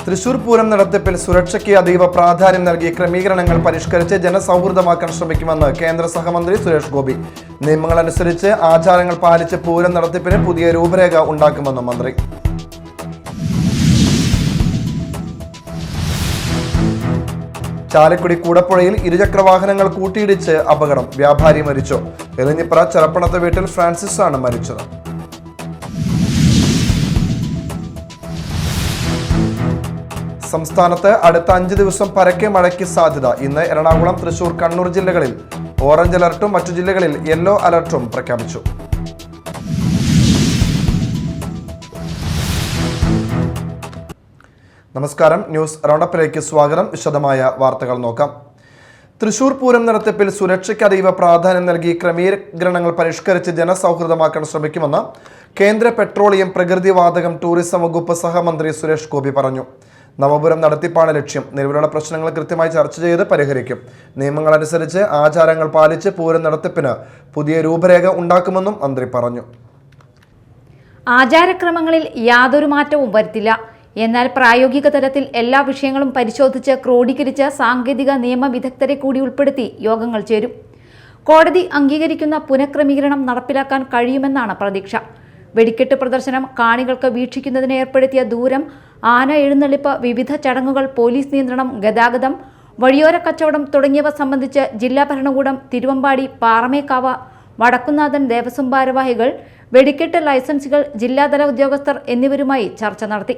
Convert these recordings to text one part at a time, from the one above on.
തൃശൂർ പൂരം നടത്തിപ്പിൽ സുരക്ഷയ്ക്ക് അതീവ പ്രാധാന്യം നൽകി ക്രമീകരണങ്ങൾ പരിഷ്കരിച്ച് ജനസൗഹൃദമാക്കാൻ ശ്രമിക്കുമെന്ന് കേന്ദ്ര സഹമന്ത്രി സുരേഷ് ഗോപി. നിയമങ്ങളനുസരിച്ച് ആചാരങ്ങൾ പാലിച്ച് പൂരം നടത്തിപ്പിന് പുതിയ രൂപരേഖ ഉണ്ടാക്കുമെന്ന് മന്ത്രി. ചാലക്കുടി കൂടപ്പുഴയിൽ ഇരുചക്രവാഹനങ്ങൾ കൂട്ടിയിടിച്ച് അപകടം. വ്യാപാരി മരിച്ചു. എലിഞ്ഞിപ്ര ചെറപ്പണത്ത് വീട്ടിൽ ഫ്രാൻസിസ് ആണ് മരിച്ചത്. സംസ്ഥാനത്ത് അടുത്ത 5 ദിവസം പരക്കെ മഴയ്ക്ക് സാധ്യത. ഇന്ന് എറണാകുളം, തൃശൂർ, കണ്ണൂർ ജില്ലകളിൽ ഓറഞ്ച് അലർട്ടും മറ്റു ജില്ലകളിൽ യെല്ലോ അലർട്ടും പ്രഖ്യാപിച്ചു. നമസ്കാരം, ന്യൂസ് റൗണ്ടപ്പിലേക്ക് സ്വാഗതം. വിശദമായ വാർത്തകൾ നോക്കാം. തൃശൂർ പൂരം നടത്തിപ്പിൽ സുരക്ഷയ്ക്ക് അതീവ പ്രാധാന്യം നൽകി ക്രമീകരണങ്ങൾ പരിഷ്കരിച്ച് ജനസൗഹൃദമാക്കാൻ ശ്രമിക്കുമെന്ന് കേന്ദ്ര പെട്രോളിയം, പ്രകൃതിവാതകം, ടൂറിസം വകുപ്പ് സഹമന്ത്രി സുരേഷ് ഗോപി പറഞ്ഞു. നവപുരം നടത്തിപ്പാണ് ലക്ഷ്യം. നിലവിലുള്ള പ്രശ്നങ്ങൾ കൃത്യമായി ചർച്ച ചെയ്ത് പരിഹരിക്കും. നിയമങ്ങളനുസരിച്ച് ആചാരങ്ങൾ പാലിച്ച് പൂരം നടത്തിപ്പിന് പുതിയ രൂപരേഖ ഉണ്ടാക്കുമെന്നും മന്ത്രി പറഞ്ഞു. ആചാരക്രമങ്ങളിൽ യാതൊരു മാറ്റവും വരുത്തില്ല. എന്നാൽ പ്രായോഗിക തലത്തിൽ എല്ലാ വിഷയങ്ങളും പരിശോധിച്ച് ക്രോഡീകരിച്ച് സാങ്കേതിക നിയമ വിദഗ്ധരെ കൂടി ഉൾപ്പെടുത്തി യോഗങ്ങൾ ചേരും. കോടതി അംഗീകരിക്കുന്ന പുനഃക്രമീകരണം നടപ്പിലാക്കാൻ കഴിയുമെന്നാണ് പ്രതീക്ഷ. വെടിക്കെട്ട് പ്രദർശനം, കാണികൾക്ക് വീക്ഷിക്കുന്നതിന് ഏർപ്പെടുത്തിയ ദൂരം, ആന എഴുന്നള്ളിപ്പ്, വിവിധ ചടങ്ങുകൾ, പോലീസ് നിയന്ത്രണം, ഗതാഗതം, വഴിയോര കച്ചവടം തുടങ്ങിയവ സംബന്ധിച്ച് ജില്ലാ ഭരണകൂടം, തിരുവമ്പാടി, പാറമേക്കാവ്, വടക്കുന്നാഥൻ ദേവസ്വം ഭാരവാഹികൾ, വെടിക്കെട്ട് ലൈസൻസുകൾ, ജില്ലാതല ഉദ്യോഗസ്ഥർ എന്നിവരുമായി ചർച്ച നടത്തി.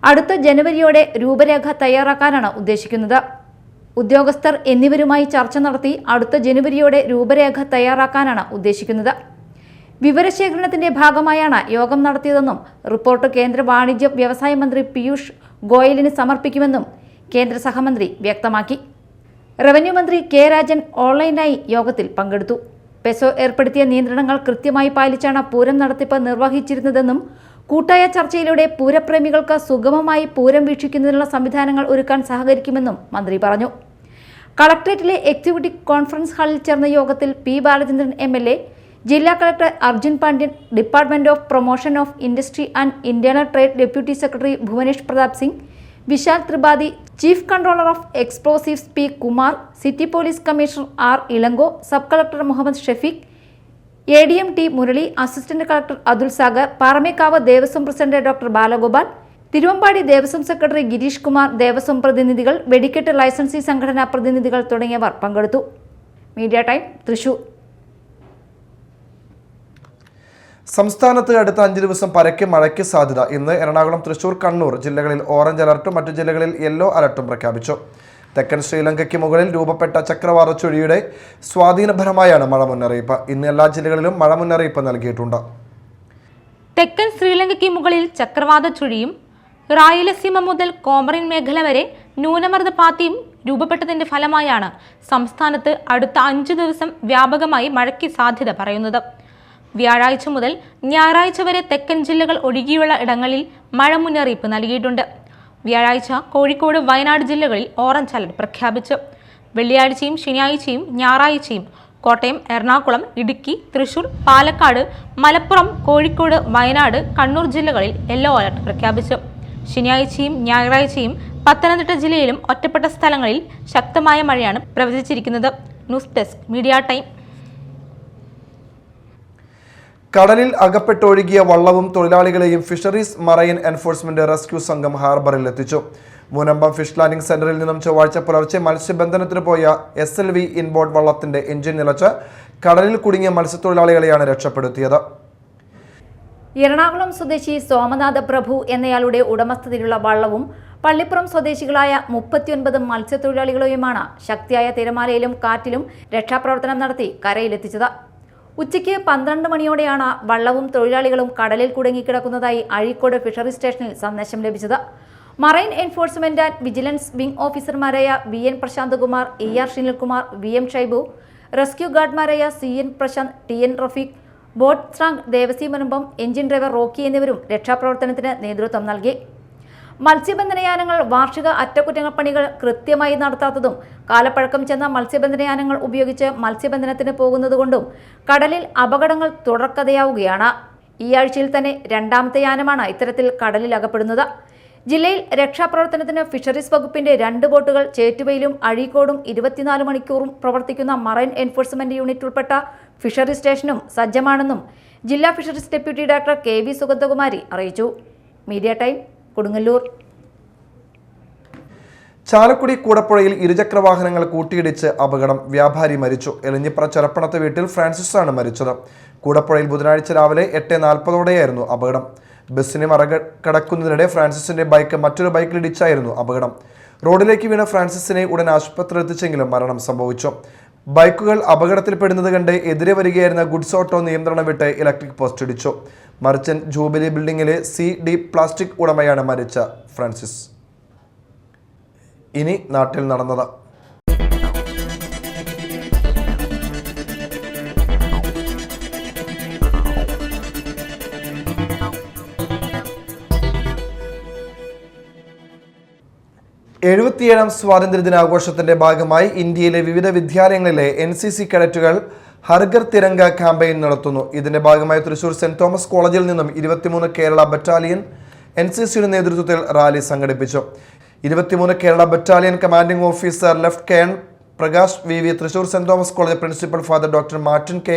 അടുത്ത ജനുവരിയോടെ രൂപരേഖ തയ്യാറാക്കാനാണ് ഉദ്ദേശിക്കുന്നത്. ഉദ്യോഗസ്ഥർ എന്നിവരുമായി ചർച്ച നടത്തി അടുത്ത ജനുവരിയോടെ രൂപരേഖ തയ്യാറാക്കാനാണ് ഉദ്ദേശിക്കുന്നത്. വിവരശേഖരണത്തിന്റെ ഭാഗമായാണ് യോഗം നടത്തിയതെന്നും റിപ്പോർട്ട് കേന്ദ്ര വാണിജ്യ വ്യവസായ മന്ത്രി പീയൂഷ് ഗോയലിന് സമർപ്പിക്കുമെന്നും കേന്ദ്ര സഹമന്ത്രി വ്യക്തമാക്കി. റവന്യൂ മന്ത്രി കെ രാജൻ ഓൺലൈനായി യോഗത്തിൽ പങ്കെടുത്തു. പെസോ ഏർപ്പെടുത്തിയ നിയന്ത്രണങ്ങൾ കൃത്യമായി പാലിച്ചാണ് പൂരം നടത്തിപ്പ് നിർവഹിച്ചിരുന്നതെന്നും കൂട്ടായ ചർച്ചയിലൂടെ പൂരപ്രേമികൾക്ക് സുഗമമായി പൂരം വീക്ഷിക്കുന്നതിനുള്ള സംവിധാനങ്ങൾ ഒരുക്കാൻ സഹകരിക്കുമെന്നും മന്ത്രി പറഞ്ഞു. കളക്ടറേറ്റിലെ എക്സിക്യൂട്ടീവ് കോൺഫറൻസ് ഹാളിൽ ചേർന്ന യോഗത്തിൽ പി ബാലചന്ദ്രൻ MLA, ജില്ലാ collector Arjun Pandian, department of promotion of industry and internal trade deputy secretary Bhuvanesh Pratap Singh, Vishal Tripathi, chief controller of explosives P Kumar, city police commissioner R Elango, sub collector Muhammad Shafeeq, ADM T Murali, assistant collector Atul Sagar, Paramekkavu Devaswom president doctor Balagopal, Thiruvambadi Devaswom secretary Girish Kumar, Devaswom പ്രതിനിധികൾ, വെടിക്കെട്ട് licensee സംഘടനാ പ്രതിനിധികൾ തുടങ്ങിയവർ പങ്കെടുത്തു. Media time, Thrissur. സംസ്ഥാനത്ത് അടുത്ത 5 ദിവസം പരക്കെ മഴയ്ക്ക് സാധ്യത. ഇന്ന് എറണാകുളം, തൃശൂർ, കണ്ണൂർ ജില്ലകളിൽ ഓറഞ്ച് അലർട്ടും മറ്റു ജില്ലകളിൽ യെല്ലോ അലർട്ടും പ്രഖ്യാപിച്ചു. തെക്കൻ ശ്രീലങ്കയ്ക്ക് മുകളിൽ രൂപപ്പെട്ട ചക്രവാത ചുഴിയുടെ സ്വാധീനഫലമായാണ് മഴ മുന്നറിയിപ്പ്. ഇന്ന് എല്ലാ ജില്ലകളിലും മഴ മുന്നറിയിപ്പ് നൽകിയിട്ടുണ്ട്. തെക്കൻ ശ്രീലങ്കയ്ക്ക് മുകളിൽ ചക്രവാത ചുഴിയും റായലസീമ മുതൽ കോമറിൻ മേഖല വരെ ന്യൂനമർദ്ദപാത്തിയും രൂപപ്പെട്ടതിന്റെ ഫലമായാണ് സംസ്ഥാനത്ത് അടുത്ത 5 ദിവസം വ്യാപകമായി മഴയ്ക്ക് സാധ്യത പറയുന്നത്. വ്യാഴാഴ്ച മുതൽ ഞായറാഴ്ച വരെ തെക്കൻ ജില്ലകൾ ഒഴികെയുള്ള ഇടങ്ങളിൽ മഴ മുന്നറിയിപ്പ് നൽകിയിട്ടുണ്ട്. വ്യാഴാഴ്ച കോഴിക്കോട്, വയനാട് ജില്ലകളിൽ ഓറഞ്ച് അലർട്ട് പ്രഖ്യാപിച്ചു. വെള്ളിയാഴ്ചയും ശനിയാഴ്ചയും ഞായറാഴ്ചയും കോട്ടയം, എറണാകുളം, ഇടുക്കി, തൃശൂർ, പാലക്കാട്, മലപ്പുറം, കോഴിക്കോട്, വയനാട്, കണ്ണൂർ ജില്ലകളിൽ യെല്ലോ അലർട്ട് പ്രഖ്യാപിച്ചു. ശനിയാഴ്ചയും ഞായറാഴ്ചയും പത്തനംതിട്ട ജില്ലയിലും ഒറ്റപ്പെട്ട സ്ഥലങ്ങളിൽ ശക്തമായ മഴയാണ് പ്രവചിച്ചിരിക്കുന്നത്. News desk, media time. കടലിൽ അകപ്പെട്ടൊഴുകിയ വള്ളവും തൊഴിലാളികളെയും ഫിഷറീസ് മറൈൻ എൻഫോഴ്സ്മെന്റ് റെസ്ക്യൂ സംഘം ഹാർബറിൽ എത്തിച്ചു. മുനമ്പം ഫിഷ് ലാൻഡിംഗ് സെന്ററിൽ നിന്നും ചൊവ്വാഴ്ച പുലർച്ചെ മത്സ്യബന്ധനത്തിന് പോയ SLV ഇൻബോർഡ് വള്ളത്തിന്റെ എഞ്ചിൻ നിലച്ച് കടലിൽ കുടുങ്ങിയ മത്സ്യത്തൊഴിലാളികളെയാണ് രക്ഷപ്പെടുത്തിയത്. എറണാകുളം സ്വദേശി സോമനാഥ പ്രഭു എന്നയാളുടെ ഉടമസ്ഥതയിലുള്ള വള്ളവും പള്ളിപ്പുറം സ്വദേശികളായ 39 മത്സ്യത്തൊഴിലാളികളെയുമാണ് ശക്തിയായ തിരമാലയിലും കാറ്റിലും രക്ഷാപ്രവർത്തനം നടത്തി കരയിലെത്തിച്ചത്. ഉച്ചയ്ക്ക് 12 മണിയോടെയാണ് വള്ളവും തൊഴിലാളികളും കടലിൽ കുടുങ്ങിക്കിടക്കുന്നതായി അഴീക്കോട് ഫിഷറീസ് സ്റ്റേഷനിൽ സന്ദേശം ലഭിച്ചത്. Marine enforcement and vigilance wing ഓഫീസർമാരായ VN Prashanth Kumar, ER Shinilkumar, VM Shaibu, rescue ഗാർഡ്മാരായ CN Prashanth, TN Rafeeq, boat സ്ട്രാങ്ക് Devasi Munambam, engine driver Rocky എന്നിവരും രക്ഷാപ്രവർത്തനത്തിന് നേതൃത്വം നൽകി. മത്സ്യബന്ധനയാനങ്ങൾ വാർഷിക അറ്റകുറ്റപ്പണികൾ കൃത്യമായി നടത്താത്തതും കാലപ്പഴക്കം ചെന്ന മത്സ്യബന്ധനയാനങ്ങൾ ഉപയോഗിച്ച് മത്സ്യബന്ധനത്തിന് പോകുന്നതുകൊണ്ടും കടലിൽ അപകടങ്ങൾ തുടർക്കഥയാവുകയാണ്. ഈ ആഴ്ചയിൽ തന്നെ രണ്ടാമത്തെ യാനമാണ് ഇത്തരത്തിൽ കടലിൽ അകപ്പെടുന്നത്. ജില്ലയിൽ രക്ഷാപ്രവർത്തനത്തിന് ഫിഷറീസ് വകുപ്പിന്റെ 2 ബോട്ടുകൾ ചേറ്റുവയിലും അഴീക്കോടും 24 മണിക്കൂറും പ്രവർത്തിക്കുന്ന മറൈൻ എൻഫോഴ്സ്മെന്റ് യൂണിറ്റ് ഉൾപ്പെട്ട ഫിഷറീസ് സ്റ്റേഷനും സജ്ജമാണെന്നും ജില്ലാ fisheries deputy director KV Sugandhakumari അറിയിച്ചു. Media time, Kodungallur. ചാലക്കുടി കൂടപ്പുഴയിൽ ഇരുചക്രവാഹനങ്ങൾ കൂട്ടിയിടിച്ച് അപകടം. വ്യാപാരി മരിച്ചു. എലിഞ്ഞിപ്ര ചൊരപ്പണത്ത് വീട്ടിൽ ഫ്രാൻസിസ് ആണ് മരിച്ചത്. കൂടപ്പുഴയിൽ ബുധനാഴ്ച രാവിലെ 8:40 അപകടം. ബസ്സിനെ മറികടക്കുന്നതിനിടെ ഫ്രാൻസിസിന്റെ ബൈക്ക് മറ്റൊരു ബൈക്കിലിടിച്ചായിരുന്നു അപകടം. റോഡിലേക്ക് വീണ ഫ്രാൻസിസിനെ ഉടൻ ആശുപത്രിയിൽ എത്തിച്ചെങ്കിലും മരണം സംഭവിച്ചു. ബൈക്കുകൾ അപകടത്തിൽപ്പെടുന്നത് കണ്ട് എതിരെ വരികയായിരുന്ന ഗുഡ്സ് ഓട്ടോ നിയന്ത്രണം വിട്ട് ഇലക്ട്രിക് പോസ്റ്റ് ഇടിച്ചു. മർച്ചന്റ് ജൂബിലി ബിൽഡിംഗിലെ CD പ്ലാസ്റ്റിക് ഉടമയാണ് മരിച്ച ഫ്രാൻസിസ്. ഇനി നാട്ടിൽ നടന്നത്. എഴുപത്തിയേഴാം സ്വാതന്ത്ര്യദിനാഘോഷത്തിന്റെ ഭാഗമായി ഇന്ത്യയിലെ വിവിധ വിദ്യാലയങ്ങളിലെ NCC കേഡറ്റുകൾ ഹർഘർ തിരംഗ ക്യാമ്പയിൻ നടത്തുന്നു. ഇതിന്റെ ഭാഗമായി തൃശൂർ സെന്റ് തോമസ് കോളേജിൽ നിന്നും 23 കേരള ബറ്റാലിയൻ NCCയുടെ നേതൃത്വത്തിൽ റാലി സംഘടിപ്പിച്ചു. 23 Kerala battalion commanding officer left colonel Prakash VV, Thrissur Saint Thomas college principal father doctor Martin K,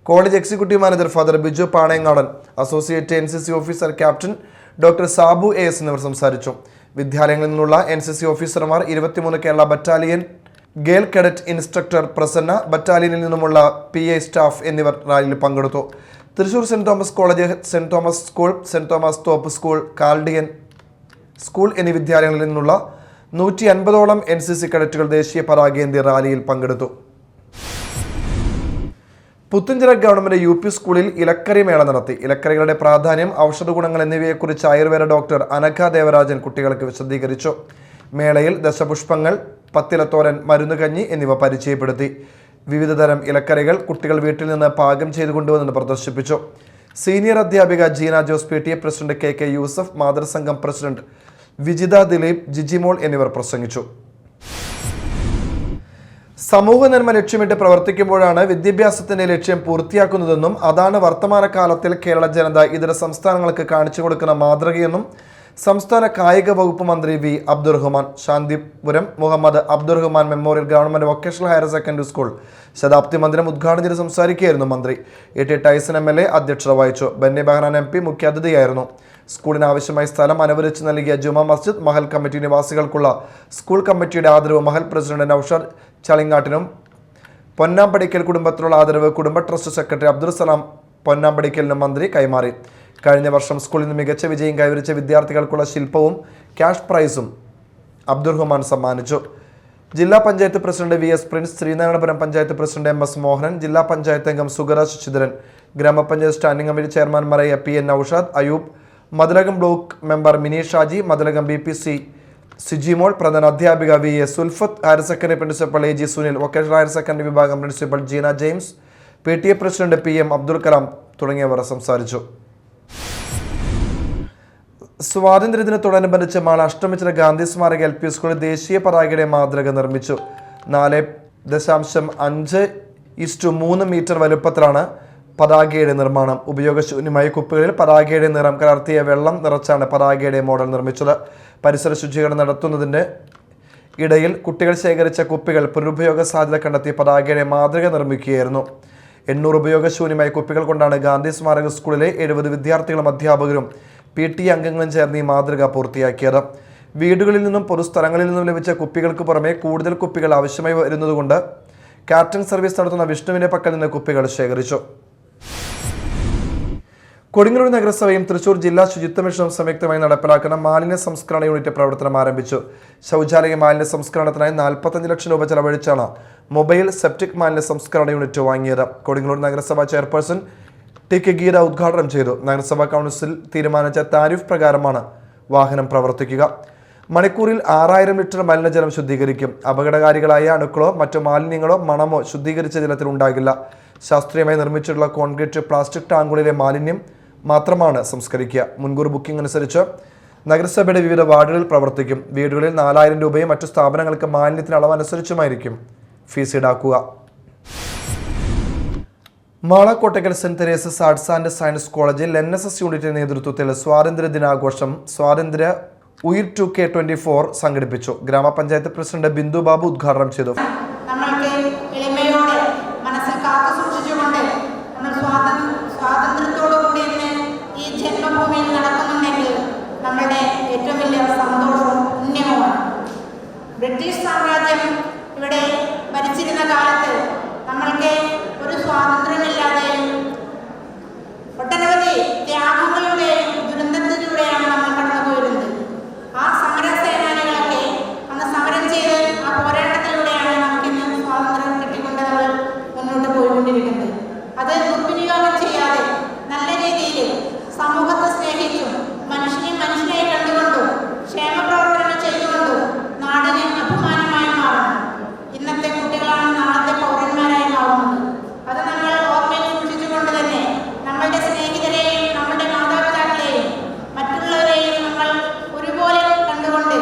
college executive manager father Biju Panayangadan, associate NCC officer captain doctor Sabu AS എന്നിവർ സംസാരിച്ചു. വിദ്യാലയങ്ങളിൽ നിന്നുള്ള NCC ഓഫീസർമാർ, 23 Kerala battalion girl cadet instructor Prasanna, ബറ്റാലിയനിൽ നിന്നുമുള്ള PI staff എന്നിവർ റാലിയിൽ പങ്കെടുത്തു. Thrissur Saint Thomas college, Saint Thomas school, Saint Thomas Thope school, Chaldean school എന്നീ വിദ്യാലയങ്ങളിൽ നിന്നുള്ള 150ഓളം NCC കേഡറ്റുകൾ ദേശീയ പതാകയേന്തി റാലിയിൽ പങ്കെടുത്തു. പുത്തഞ്ചിറ ഗവൺമെന്റ് UP സ്കൂളിൽ ഇലക്കറി മേള നടത്തി. ഇലക്കറികളുടെ പ്രാധാന്യം, ഔഷധ ഗുണങ്ങൾ എന്നിവയെക്കുറിച്ച് ആയുർവേദ ഡോക്ടർ അനഘ ദേവരാജൻ കുട്ടികൾക്ക് വിശദീകരിച്ചു. മേളയിൽ ദശപുഷ്പങ്ങൾ, പത്തിലത്തോരൻ, മരുന്നുകഞ്ഞി എന്നിവ പരിചയപ്പെടുത്തി. വിവിധതരം ഇലക്കറികൾ കുട്ടികൾ വീട്ടിൽ നിന്ന് പാകം ചെയ്തു കൊണ്ടുവന്ന് പ്രദർശിപ്പിച്ചു. സീനിയർ അധ്യാപിക Jeena Jose, PTA president KK Yusuf, മാതൃസംഘം പ്രസിഡന്റ് വിജിത ദിലീപ്, ജിജിമോൾ എന്നിവർ പ്രസംഗിച്ചു. സമൂഹ നന്മ ലക്ഷ്യമിട്ട് പ്രവർത്തിക്കുമ്പോഴാണ് വിദ്യാഭ്യാസത്തിന്റെ ലക്ഷ്യം പൂർത്തിയാക്കുന്നതെന്നും അതാണ് വർത്തമാനകാലത്തിൽ കേരള ജനത ഇതര സംസ്ഥാനങ്ങൾക്ക് കാണിച്ചു കൊടുക്കുന്ന മാതൃകയെന്നും സംസ്ഥാന കായിക വകുപ്പ് മന്ത്രി V. Abdurahman. Shanthipuram Muhammad Abdurahman memorial government vocational higher secondary school ശതാബ്ദി മന്ദിരം ഉദ്ഘാടനം ചെയ്ത് സംസാരിക്കുകയായിരുന്നു മന്ത്രി. A.T. ടൈസൺ MLA അധ്യക്ഷത വഹിച്ചു. ബെന്നി ബെഹനാൻ MP മുഖ്യാതിഥിയായിരുന്നു. സ്കൂളിന് ആവശ്യമായ സ്ഥലം അനുവദിച്ച് നൽകിയ ജുമാ മസ്ജിദ് മഹൽ കമ്മിറ്റി നിവാസികൾക്കുള്ള സ്കൂൾ കമ്മിറ്റിയുടെ ആദരവ് മഹൽ പ്രസിഡന്റ് നൌഷാദ് ചളിങ്ങാട്ടിനും പൊന്നാമ്പടിക്കൽ കുടുംബത്തിനുള്ള ആദരവ് കുടുംബ ട്രസ്റ്റ് സെക്രട്ടറി അബ്ദുൽ സലാം പൊന്നാമ്പടിക്കലിനും മന്ത്രി കൈമാറി. കഴിഞ്ഞ വർഷം സ്കൂളിൽ നിന്ന് മികച്ച വിജയം കൈവരിച്ച വിദ്യാർത്ഥികൾക്കുള്ള ശില്പവും ക്യാഷ് പ്രൈസും അബ്ദുറഹ്മാൻ സമ്മാനിച്ചു. ജില്ലാ panchayat president VS Prince, Sreenarayanapuram panchayat president MS Mohanan, ജില്ലാ പഞ്ചായത്ത് അംഗം സുഗരാജ് ശശിധരൻ, ഗ്രാമപഞ്ചായത്ത് സ്റ്റാൻഡിംഗ് കമ്മിറ്റി ചെയർമാൻമാരായ PN Noushad, Ayoob, Mathilakam block member Mini Shaji, Mathilakam BPC Sijimol, പ്രധാന അധ്യാപിക VS Sulfath, higher secondary principal AG Sunil, vocational higher secondary വിഭാഗം principal Jeena James, PTA president PM Abdul Kalam തുടങ്ങിയവർ സംസാരിച്ചു. സ്വാതന്ത്ര്യദിനത്തോടനുബന്ധിച്ച് മാള അഷ്ടമിച്ചിറ ഗാന്ധി സ്മാരക LP സ്കൂളിൽ ദേശീയ പതാകയുടെ മാതൃക നിർമ്മിച്ചു. 4.5:3 മീറ്റർ വലുപ്പത്തിലാണ് പതാകയുടെ നിർമ്മാണം. ഉപയോഗശൂന്യമായ കുപ്പികളിൽ പതാകയുടെ നിറം കലർത്തിയ വെള്ളം നിറച്ചാണ് പതാകയുടെ മോഡൽ നിർമ്മിച്ചത്. പരിസര ശുചീകരണം നടത്തുന്നതിൻ്റെ ഇടയിൽ കുട്ടികൾ ശേഖരിച്ച കുപ്പികൾ പുനരുപയോഗ സാധ്യത കണ്ടെത്തി പതാകയുടെ മാതൃക നിർമ്മിക്കുകയായിരുന്നു. 800 ഉപയോഗശൂന്യമായ കുപ്പികൾ കൊണ്ടാണ് ഗാന്ധി സ്മാരക സ്കൂളിലെ 70 വിദ്യാർത്ഥികളും അധ്യാപകരും PTA അംഗങ്ങളും ചേർന്ന് ഈ മാതൃക പൂർത്തിയാക്കിയത്. വീടുകളിൽ നിന്നും പൊതുസ്ഥലങ്ങളിൽ നിന്നും ലഭിച്ച കുപ്പികൾക്ക് പുറമെ കൂടുതൽ കുപ്പികൾ ആവശ്യമായി വരുന്നതുകൊണ്ട് കാറ്ററിംഗ് സർവീസ് നടത്തുന്ന വിഷ്ണുവിന്റെ പക്കൽ നിന്ന് കുപ്പികൾ ശേഖരിച്ചു. കൊടുങ്ങല്ലൂർ നഗരസഭയും തൃശൂർ ജില്ലാ ശുചിത്വ മിഷനും സംയുക്തമായി നടപ്പിലാക്കുന്ന മാലിന്യ സംസ്കരണ യൂണിറ്റ് പ്രവർത്തനം ആരംഭിച്ചു. ശൗചാലയ മാലിന്യ സംസ്കരണത്തിനായി 45 ലക്ഷം രൂപ ചെലവഴിച്ചാണ് മൊബൈൽ സെപ്റ്റിക് മാലിന്യ സംസ്കരണ യൂണിറ്റ് വാങ്ങിയത്. കൊടുങ്ങല്ലൂർ നഗരസഭാ ചെയർപേഴ്സൺ TK ഗീത ഉദ്ഘാടനം ചെയ്തു. നഗരസഭാ കൗൺസിൽ തീരുമാനിച്ച താരിഫ് പ്രകാരമാണ് വാഹനം പ്രവർത്തിക്കുക. മണിക്കൂറിൽ 6000 ലിറ്റർ മലിനജലം ശുദ്ധീകരിക്കും. അപകടകാരികളായ അണുക്കളോ മറ്റു മാലിന്യങ്ങളോ മണമോ ശുദ്ധീകരിച്ച ജലത്തിൽ ഉണ്ടാകില്ല. ശാസ്ത്രീയമായി നിർമ്മിച്ചിട്ടുള്ള കോൺക്രീറ്റ് പ്ലാസ്റ്റിക് ടാങ്കുകളിലെ മാലിന്യം മാത്രമാണ് സംസ്കരിക്കുക. മുൻകൂർ ബുക്കിംഗ് അനുസരിച്ച് നഗരസഭയുടെ വിവിധ വാർഡുകളിൽ പ്രവർത്തിക്കും. വീടുകളിൽ 4000 രൂപയും മറ്റു സ്ഥാപനങ്ങൾക്ക് മാലിന്യത്തിന് അളവനുസരിച്ചുമായിരിക്കും ഫീസ് ഈടാക്കുക. Mala Kottakkal saint Teresa's arts and science കോളേജിൽ NSS യൂണിറ്റിന്റെ നേതൃത്വത്തിൽ സ്വാതന്ത്ര്യ ദിനാഘോഷം സ്വാതന്ത്ര്യ ഉയിർ 2K24 സംഘടിപ്പിച്ചു. ഗ്രാമപഞ്ചായത്ത് പ്രസിഡന്റ് ബിന്ദു ബാബു ഉദ്ഘാടനം ചെയ്തു. നമ്മൾക്ക് എളിമയോടെ മനസ്സിൽ കാത്തു സൂക്ഷിച്ചുകൊണ്ട് നമ്മൾ സ്വാതന്ത്ര്യത്തോടുകൂടി ഈ ജന്മഭൂമിയിൽ നടക്കുന്നുണ്ടെങ്കിൽ നമ്മളുടെ ഏറ്റവും വലിയ സന്തോഷവും പുണ്യവുമാണ്. ബ്രിട്ടീഷ് സാമ്രാജ്യം ഇവിടെ ഭരിച്ചിരുന്ന കാലത്ത് നമ്മൾക്ക് ഒരു സ്വാതന്ത്ര്യമില്ലാതെയും ഒട്ടനവധി ത്യാഗങ്ങളുടെയും ദുരന്തത്തിലൂടെയാണ് നമ്മൾ കടന്നുപോയിരുന്നത്. ആ സമര സേനാനികളൊക്കെ അന്ന് സമരം ചെയ്ത് ആ പോരാട്ടത്തിലൂടെയാണ് നമുക്കിന്ന് സ്വാതന്ത്ര്യം കിട്ടിക്കൊണ്ട് നമ്മൾ മുന്നോട്ട് പോയിക്കൊണ്ടിരിക്കുന്നത്. അത് ദുർവിനിയോഗം ചെയ്യാതെ നല്ല രീതിയിൽ സമൂഹത്തെ സ്നേഹിച്ചും മനുഷ്യനെ കണ്ടുകൊണ്ടും ക്ഷേമപ്രവർത്തനങ്ങൾ ചെയ്തുകൊണ്ടും നാടിന് അഭിമാനമായി മാറണം. ഇന്നത്തെ കുട്ടികളാണ് നാളത്തെ പൗരന്മാരായി മാറുന്നത്. അത് നമ്മൾ ഓർമ്മയിൽ സൂക്ഷിച്ചുകൊണ്ട് തന്നെ നമ്മളുടെ സ്നേഹിതരെയും നമ്മുടെ മാതാപിതാക്കളെയും മറ്റുള്ളവരെയും നമ്മൾ ഒരുപോലെ കണ്ടുകൊണ്ട്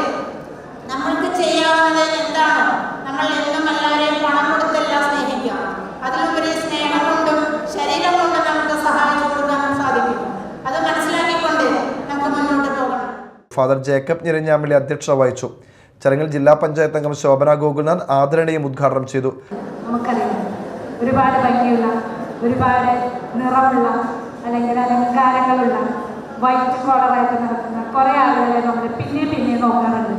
നമ്മൾക്ക് ചെയ്യാവുന്നത് എന്താണോ നമ്മൾ എന്നും എല്ലാവരെയും പണം കൊടുത്തല്ല സ്നേഹിക്കുക. അതിലുപരി സ്നേഹം കൊണ്ടും ശരീരം കൊണ്ടും നമുക്ക് സഹായിച്ചു കൊടുക്കാൻ സാധിക്കും. അത് മനസ്സിലാക്കിക്കൊണ്ട് നമുക്ക് മുന്നോട്ട് പോകണം. ഫാദർ ജേക്കബ് ഞെരിഞ്ഞാമ്പള്ളി അധ്യക്ഷത വഹിച്ചു. ചടങ്ങിൽ ജില്ലാ പഞ്ചായത്ത് അംഗം ശോഭന ഗോകുൽനാഥ് ആദരണീയം ഉദ്ഘാടനം ചെയ്തു. നമുക്കറിയാം, ഒരുപാട് ഭംഗിയുള്ള, ഒരുപാട് നിറമുള്ള അല്ലെങ്കിൽ അലങ്കാരങ്ങളുള്ള വൈറ്റ് കോളറായിട്ട് നടക്കുന്ന കുറേ ആളുകളെ നമ്മൾ പിന്നെ നോക്കാറുണ്ട്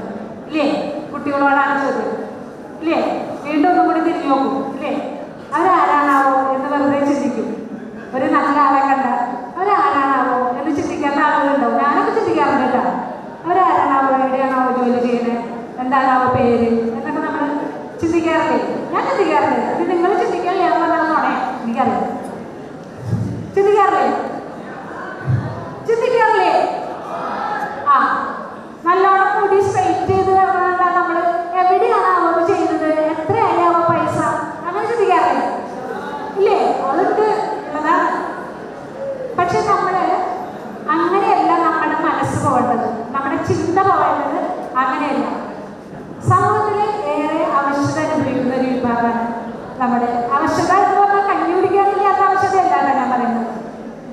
ഇല്ലേ? കുട്ടികളോടാണ് ചോദ്യം ഇല്ലേ? വീണ്ടും ഒന്നും കൂടി തിരിഞ്ഞു നോക്കും ഇല്ലേ? അവരാരാണാവോ എന്ന് വെറുതെ ചിന്തിക്കും. ഒരു നല്ല ആളെ കണ്ട അവരാരാണാവോ എന്ന് ചിന്തിക്കാത്ത ആളുകളുണ്ടാവും. ഞാനൊക്കെ ചിന്തിക്കാറുണ്ട് കേട്ടോ. അവരാരാണാവോ, എവിടെയാണാവോ ജോലി ചെയ്യുന്നത്, എന്താണാവോ പേര് എന്നൊക്കെ നമ്മൾ ചിന്തിക്കാറില്ലേ? ഞാൻ ചിന്തിക്കാറില്ല. ഇത് നിങ്ങൾ ചിന്തിക്കാറില്ല എന്ന് പറഞ്ഞാൽ എനിക്കറിയാം. ചിന്തിക്കാറില്ലേ? ആ, നല്ലോണം കൂടി സ്ട്രൈറ്റ് ചെയ്ത് പറഞ്ഞാൽ നമ്മൾ എവിടെയാണാവോ ചെയ്യുന്നത്, എത്രയായാവോ പൈസ, അങ്ങനെ ചിന്തിക്കാറില്ല ഇല്ലേ? അതുകൊണ്ട് ഉള്ളതാണ്. പക്ഷെ നമ്മൾ അങ്ങനെയല്ല നമ്മുടെ മനസ്സ് പോകേണ്ടത്, നമ്മുടെ ചിന്ത പോകേണ്ടത് അങ്ങനെയല്ല. സമൂഹത്തിൽ ഏറെ ആവശ്യത അനുഭവിക്കുന്ന ഒരു വിഭാഗമാണ് നമ്മുടെ ആവശ്യത എന്ന് പറഞ്ഞാൽ കഞ്ഞി കുടിക്കാനില്ലാത്ത ആവശ്യതയല്ല ഞാൻ പറയുന്നത്.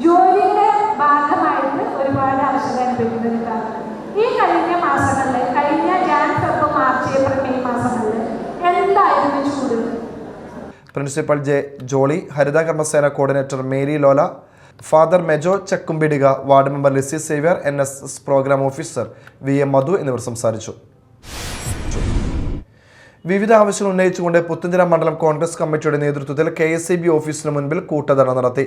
ജോലിയുടെ ഭാഗമായിട്ട് ഒരുപാട് ആവശ്യത അനുഭവിക്കുന്ന ഒരു വിഭാഗം. ഈ കഴിഞ്ഞ മാസങ്ങളിൽ, കഴിഞ്ഞ Jan, February, March, April, May മാസങ്ങളിൽ എന്തായിരുന്നു ചൂട്? Principal J Jolly, Haritha Karmasena coordinator Mary Lola, father Mejo Chakkumpidika, ward member Lissy Xavier, NSS programme officer VM Madhu എന്നിവർ സംസാരിച്ചു. വിവിധ ആവശ്യങ്ങൾ ഉന്നയിച്ചുകൊണ്ട് പുത്തഞ്ചിറ മണ്ഡലം കോൺഗ്രസ് കമ്മിറ്റിയുടെ നേതൃത്വത്തിൽ KSEB ഓഫീസിന് മുൻപിൽ കൂട്ടധർണ നടത്തി.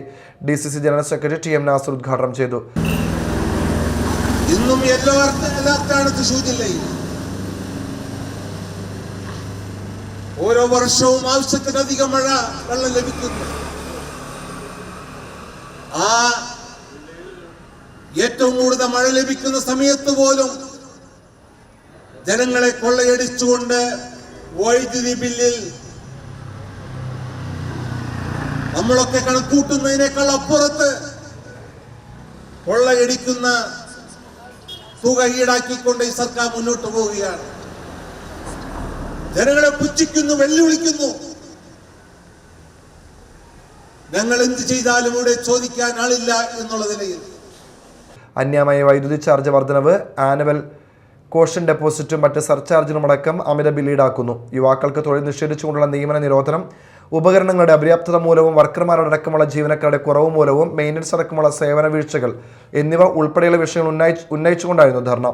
DCC general secretary TM Nasar ഉദ്ഘാടനം ചെയ്തു. ഇന്നും യെല്ലോ അലർട്ടാണ് തൃശ്ശൂർ ജില്ലയിൽ. ഓരോ വർഷവും ആവശ്യത്തിലധികം വെള്ളം ലഭിക്കുന്നു. ആ ഏറ്റവും കൂടുതൽ മഴ ലഭിക്കുന്ന സമയത്ത് പോലും ജനങ്ങളെ കൊള്ളയടിച്ചുകൊണ്ട് വൈദ്യുതി ബില്ലിൽ നമ്മളൊക്കെ കണക്കൂട്ടുന്നതിനേക്കാൾ അപ്പുറത്ത് കൊള്ളയടിക്കുന്ന തുക ഈടാക്കിക്കൊണ്ട് ഈ സർക്കാർ മുന്നോട്ട് പോവുകയാണ്. ജനങ്ങളെ പുച്ഛിക്കുന്നു, വെല്ലുവിളിക്കുന്നു. ഞങ്ങൾ എന്ത് ചെയ്താലും ഇവിടെ ചോദിക്കാൻ ആളില്ല എന്നുള്ള നിലയിൽ അന്യായമായ വൈദ്യുതി ചാർജ് വർധനവ്, ആനുവൽ കോഷൻ ഡെപ്പോസിറ്റും മറ്റ് സർചാർജിനുമടക്കം അമിത ബിൽ ഈടാക്കുന്നു. യുവാക്കൾക്ക് തൊഴിൽ നിഷേധിച്ചുകൊണ്ടുള്ള നിയമന നിരോധനം, ഉപകരണങ്ങളുടെ അപര്യാപ്തത മൂലവും വർക്കർമാരോടക്കമുള്ള ജീവനക്കാരുടെ കുറവ് മൂലവും മെയിൻ്റനൻസ് അടക്കമുള്ള സേവന വീഴ്ചകൾ എന്നിവ ഉൾപ്പെടെയുള്ള വിഷയങ്ങൾ ഉന്നയിച്ചുകൊണ്ടായിരുന്നു ധർണ.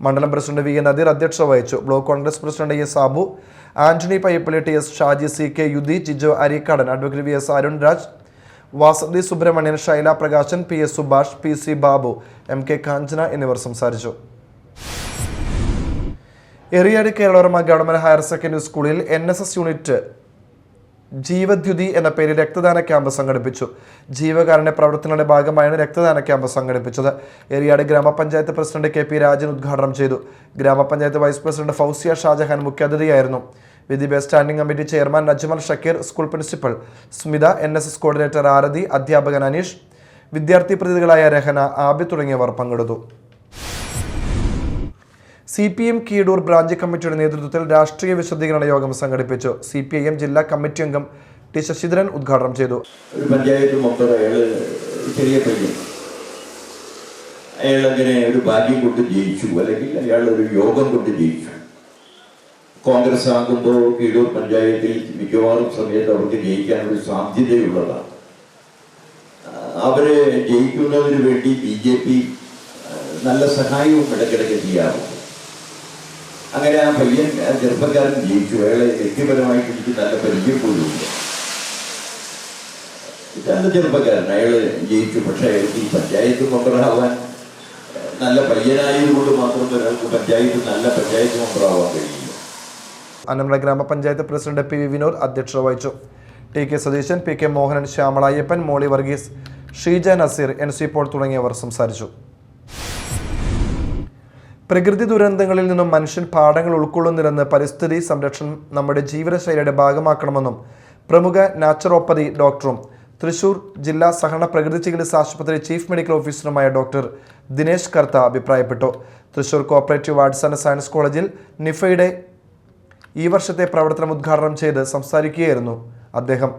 മണ്ഡലം പ്രസിഡന്റ് VA നദീർ അധ്യക്ഷത വഹിച്ചു. Block Congress president A Sabu, Antony Payyappilly, TS Shaji, CK Yudi, Jijo Areekadan, advocate VS Arun Raj, Vasanthi Subramanian, Shaila Prakashan, PS Subhash, PC Babu, MK Kanchana എന്നിവർ സംസാരിച്ചു. Eriyad Keralavarma government higher secondary സ്കൂളിൽ NSS യൂണിറ്റ് ജീവദ്യുതി എന്ന പേരിൽ രക്തദാന ക്യാമ്പ് സംഘടിപ്പിച്ചു. ജീവകാരുണ്യ പ്രവർത്തനങ്ങളുടെ ഭാഗമായാണ് രക്തദാന ക്യാമ്പ് സംഘടിപ്പിച്ചത്. എറിയാട് ഗ്രാമപഞ്ചായത്ത് പ്രസിഡന്റ് KP രാജൻ ഉദ്ഘാടനം ചെയ്തു. ഗ്രാമപഞ്ചായത്ത് വൈസ് പ്രസിഡന്റ് ഫൗസിയ ഷാജഹാൻ മുഖ്യാതിഥിയായിരുന്നു. വിദ്യാഭ്യാസ standing committee chairman Najmal Shakeer, school principal Smitha, NSS coordinator Arathi, അധ്യാപകൻ അനീഷ്, വിദ്യാർത്ഥി പ്രതിനിധികളായ രഹന, ആബി തുടങ്ങിയവർ പങ്കെടുത്തു. CPM കീഴൂർ ബ്രാഞ്ച് കമ്മിറ്റിയുടെ നേതൃത്വത്തിൽ രാഷ്ട്രീയ വിശദീകരണ യോഗം സംഘടിപ്പിച്ചു. CPIM ജില്ലാ കമ്മിറ്റി അംഗം T ശശിധരൻ ഉദ്ഘാടനം ചെയ്തു. ഒരു പഞ്ചായത്ത് മൊത്തം ചെറിയ പയ്യൻ അയാൾ അങ്ങനെ ഒരു ഭാഗ്യം കൊണ്ട് ജയിച്ചു, അല്ലെങ്കിൽ അയാൾ ഒരു യോഗം കൊണ്ട് ജയിച്ചു. കോൺഗ്രസ് ആകുമ്പോൾ കീഴൂർ പഞ്ചായത്തിൽ മിക്കവാറും സമയത്ത് അവർക്ക് ജയിക്കാനൊരു സാധ്യതയുള്ളതാണ്. അവര് ജയിക്കുന്നതിന് വേണ്ടി BJP നല്ല സഹായവും ഇടയ്ക്കിടയ്ക്ക് ചെയ്യാറുണ്ട്. അങ്ങനെ ആ പയ്യൻ, ചെറുപ്പക്കാരൻ ജയിച്ചു. അയാളെ വ്യക്തിപരമായിട്ട് എനിക്ക് നല്ല പരിചയം പോലുമില്ല. നല്ല ചെറുപ്പക്കാരൻ, അയാൾ ജയിച്ചു. പക്ഷെ അയാൾക്ക് ഈ പഞ്ചായത്ത് മെമ്പറാവാൻ നല്ല പയ്യനായതുകൊണ്ട് മാത്രം ഒരാൾക്ക് നല്ല പഞ്ചായത്ത് മെമ്പറാവാൻ കഴിയില്ല. അന്നമല ഗ്രാമപഞ്ചായത്ത് പ്രസിഡന്റ് PV വിനോദ് അധ്യക്ഷത വഹിച്ചു. TK സതീശൻ, PK മോഹനൻ, ശ്യാമള അയ്യപ്പൻ, മോളി വർഗീസ്, ഷീജ നസീർ, NC പോൾ തുടങ്ങിയവർ സംസാരിച്ചു. പ്രകൃതി ദുരന്തങ്ങളിൽ നിന്നും മനുഷ്യൻ പാഠങ്ങൾ ഉൾക്കൊള്ളുന്നില്ലെന്ന് പരിസ്ഥിതി സംരക്ഷണം നമ്മുടെ ജീവിതശൈലിയുടെ ഭാഗമാക്കണമെന്നും പ്രമുഖ നാച്ചുറോപ്പതി ഡോക്ടറും തൃശൂർ ജില്ലാ സഹകരണ പ്രകൃതി ചികിത്സാ ആശുപത്രി ചീഫ് മെഡിക്കൽ ഓഫീസറുമായ ഡോക്ടർ ദിനേശ് കർത്ത അഭിപ്രായപ്പെട്ടു. Thrissur cooperative arts and science കോളേജിൽ നിഫയുടെ ഈ വർഷത്തെ പ്രവർത്തനം ഉദ്ഘാടനം ചെയ്ത് സംസാരിക്കുകയായിരുന്നു അദ്ദേഹം.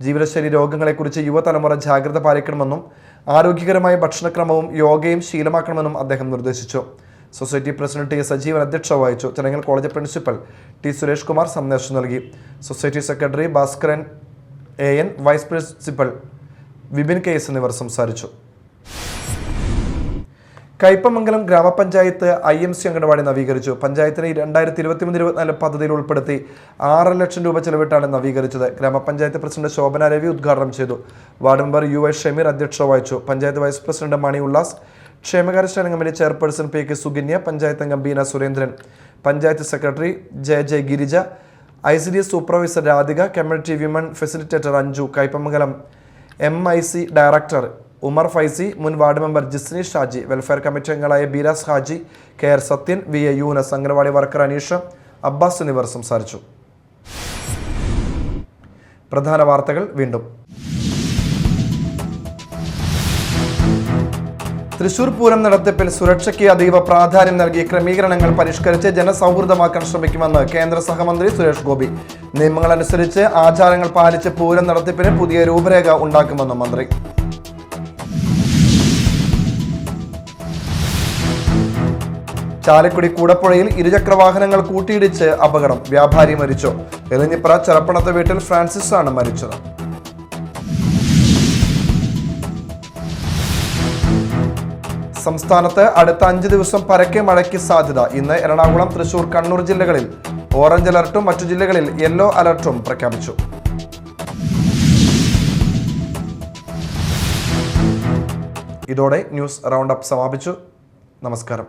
ജീവിതശൈലി രോഗങ്ങളെക്കുറിച്ച് യുവതലമുറ ജാഗ്രത പാലിക്കണമെന്നും ആരോഗ്യകരമായ ഭക്ഷണക്രമവും യോഗയും ശീലമാക്കണമെന്നും അദ്ദേഹം നിർദ്ദേശിച്ചു. സൊസൈറ്റി പ്രസിഡന്റ് T സജീവൻ അധ്യക്ഷത വഹിച്ചു. ചടങ്ങിൽ college principal T Suresh Kumar സന്ദേശം നൽകി. Society secretary Bhaskaran AN, vice principal Vipin KS എന്നിവർ സംസാരിച്ചു. കയ്പമംഗലം ഗ്രാമപഞ്ചായത്ത് IMC അംഗനവാടി നവീകരിച്ചു. പഞ്ചായത്തിന് 2023-24 പദ്ധതിയിൽ ഉൾപ്പെടുത്തി 6 ലക്ഷം രൂപ ചെലവിട്ടാണ് നവീകരിച്ചത്. ഗ്രാമപഞ്ചായത്ത് പ്രസിഡന്റ് ശോഭന രവി ഉദ്ഘാടനം ചെയ്തു. വാർഡ് മെമ്പർ UI ഷമീർ അധ്യക്ഷത വഹിച്ചു. പഞ്ചായത്ത് വൈസ് പ്രസിഡന്റ് മണി ഉല്ലാസ്, ക്ഷേമകാര്യ standing committee chairperson PK Sukanya, panchayat അംഗം Beena Surendran, panchayat secretary JJ Girija, ICDS supervisor Radhika, community women facilitator Anju, Kaipamangalam MIC director Umar Faizi, മുൻ ward member Jisni Shaji, welfare committee അംഗങ്ങളായ Beeras Haji, KR Sathyan, VA Yunus, anganwadi worker Aneesha, Abbas എന്നിവർ സംസാരിച്ചു. പ്രധാന വാർത്തകൾ വീണ്ടും. തൃശൂർ പൂരം നടത്തിപ്പിൽ സുരക്ഷയ്ക്ക് അതീവ പ്രാധാന്യം നൽകി ക്രമീകരണങ്ങൾ പരിഷ്കരിച്ച് ജനസൗഹൃദമാക്കാൻ ശ്രമിക്കുമെന്ന് കേന്ദ്ര സഹമന്ത്രി സുരേഷ് ഗോപി. നിയമങ്ങളനുസരിച്ച് ആചാരങ്ങൾ പാലിച്ച് പൂരം നടത്തിപ്പിന് പുതിയ രൂപരേഖ ഉണ്ടാക്കുമെന്ന് മന്ത്രി. ചാലക്കുടി കൂടപ്പുഴയിൽ ഇരുചക്രവാഹനങ്ങൾ കൂട്ടിയിടിച്ച് അപകടം, വ്യാപാരി മരിച്ചു. എലിഞ്ഞിപ്ര ചെറപ്പണത്ത് വീട്ടിൽ ഫ്രാൻസിസ് ആണ് മരിച്ചത്. സംസ്ഥാനത്ത് അടുത്ത 5 ദിവസം പരക്കെ മഴയ്ക്ക് സാധ്യത. ഇന്ന് എറണാകുളം, തൃശൂർ, കണ്ണൂർ ജില്ലകളിൽ ഓറഞ്ച് അലർട്ടും മറ്റു ജില്ലകളിൽ യെല്ലോ അലർട്ടും പ്രഖ്യാപിച്ചു. ഇതോടെ ന്യൂസ് റൗണ്ട് അപ്പ് സമാപിച്ചു. നമസ്കാരം.